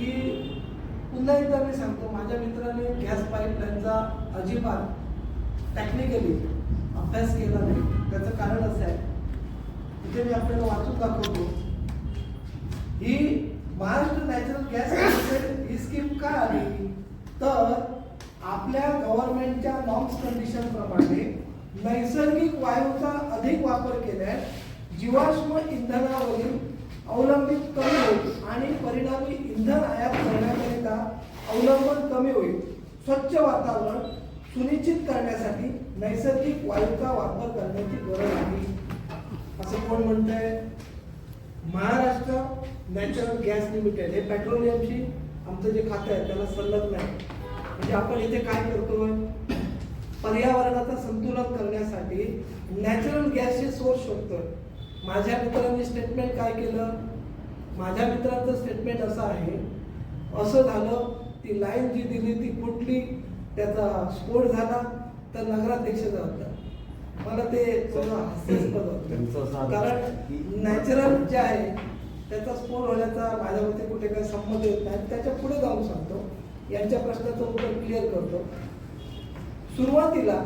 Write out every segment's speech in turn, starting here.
की पुन्हा एकदा मी सांगतो, माझ्या मित्राने गॅस पाईपलाईनचा अजिबात टेक्निकली अभ्यास केला नाही. त्याचं कारण असं आहे, इथे मी आपल्याला वाचून दाखवतो. ही महाराष्ट्र नॅचरल गॅस लिमिटेड ही स्कीम काय आली, तर आपल्या गव्हर्नमेंटच्या नॉर्म्स कंडिशन प्रमाणे नैसर्गिक वायूचा अधिक वापर केल्यास जीवाश्म इंधनावरील अवलंबित कमी होईल आणि परिणामी इंधन आयात करण्याकरिता अवलंबन कमी होईल. स्वच्छ वातावरण सुनिश्चित करण्यासाठी नैसर्गिक वायूचा वापर करण्याची गरज आहे, असं कोण म्हणतंय? Maharashtra natural gas limited. हे पेट्रोलियमशी आमचं जे खातं आहे त्याला संलग्न आहे. म्हणजे आपण इथे काय करतोय, पर्यावरणाचं संतुलन करण्यासाठी नॅचरल गॅसचे सोर्स शोधतोय. माझ्या मित्रांनी स्टेटमेंट काय केलं, माझ्या मित्रांचं स्टेटमेंट असं आहे, असं झालं ती लाईन जी दिली ती फुटली, त्याचा स्फोट झाला तर नगराध्यक्ष जबाबदार. मला ते हास्यास्पद होतं, कारण नॅचरल जे आहे त्याचा स्फोट होण्याचा माझ्या मते कुठे काही संबंध येत नाही. त्याच्या पुढे जाऊन सांगतो, यांच्या प्रश्नाचं उत्तर क्लिअर करतो. सुरुवातीला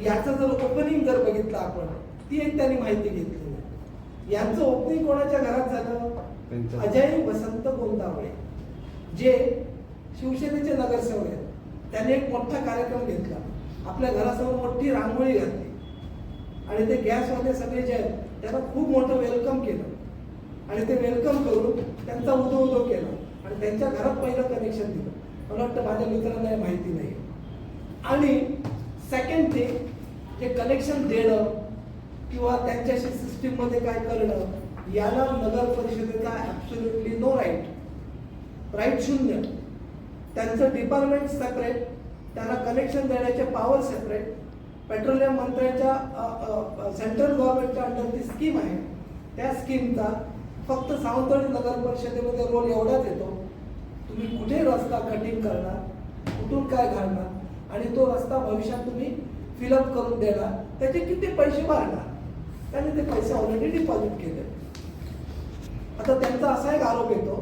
याचं जर ओपनिंग जर बघितलं आपण, ती एक त्यांनी माहिती घेतली. यांचं ओपनिंग कोणाच्या घरात झालं? अजय वसंत गोंदावळे, जे शिवसेनेचे नगरसेवक आहेत. त्यांनी एक मोठा कार्यक्रम घेतला, आपल्या घरासमोर मोठी रांगोळी घातली आणि ते गॅसवाले सगळे जे आहेत त्यांना खूप मोठं वेलकम केलं आणि ते वेलकम करून त्यांचा उदो केला आणि त्यांच्या घरात पहिलं कनेक्शन दिलं. मला वाटतं माझ्या मित्रांना माहिती नाही. आणि सेकंड थिंग, जे कनेक्शन देणं किंवा त्यांच्याशी सिस्टीममध्ये काय करणं, याला नगर परिषदेचा ॲब्सोल्युटली नो राईट शून्य. त्यांचं डिपार्टमेंट सेपरेट, त्यांना कनेक्शन देण्याचे पॉवर सेपरेट. पेट्रोलियम मंत्र्यांच्या सेंट्रल गव्हर्नमेंटच्या अंडर ती स्कीम आहे. त्या स्कीमचा फक्त सावंतवाडी नगर परिषदेमध्ये रोल एवढाच येतो, तुम्ही कुठे रस्ता कटिंग करणार, कुठून काय घालणार आणि तो रस्ता भविष्यात तुम्ही फिलअप करून देणार, त्याचे किती पैसे भरणार. त्यांनी ते पैसे ऑलरेडी डिपॉझिट केले. आता त्यांचा असा एक आरोप येतो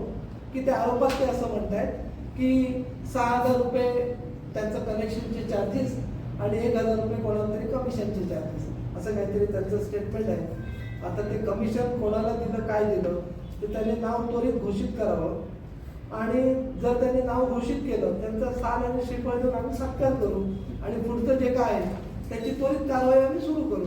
की त्या आरोपात ते असं म्हणतायत की 6,000 रुपये त्यांचं कनेक्शनचे चार्जेस आणि 1,000 रुपये कोणाला तरी कमिशनचे चार्जेस, असं काहीतरी त्यांचं स्टेटमेंट आहे. आता ते कमिशन कोणाला दिलं, काय दिलं, ते त्यांनी नाव त्वरित घोषित करावं आणि जर त्यांनी नाव घोषित केलं त्यांचा साल आणि श्रीफळ देऊन आम्ही सत्कार करू आणि पुढचं जे काय आहे त्याची त्वरित कारवाई आम्ही सुरू करू.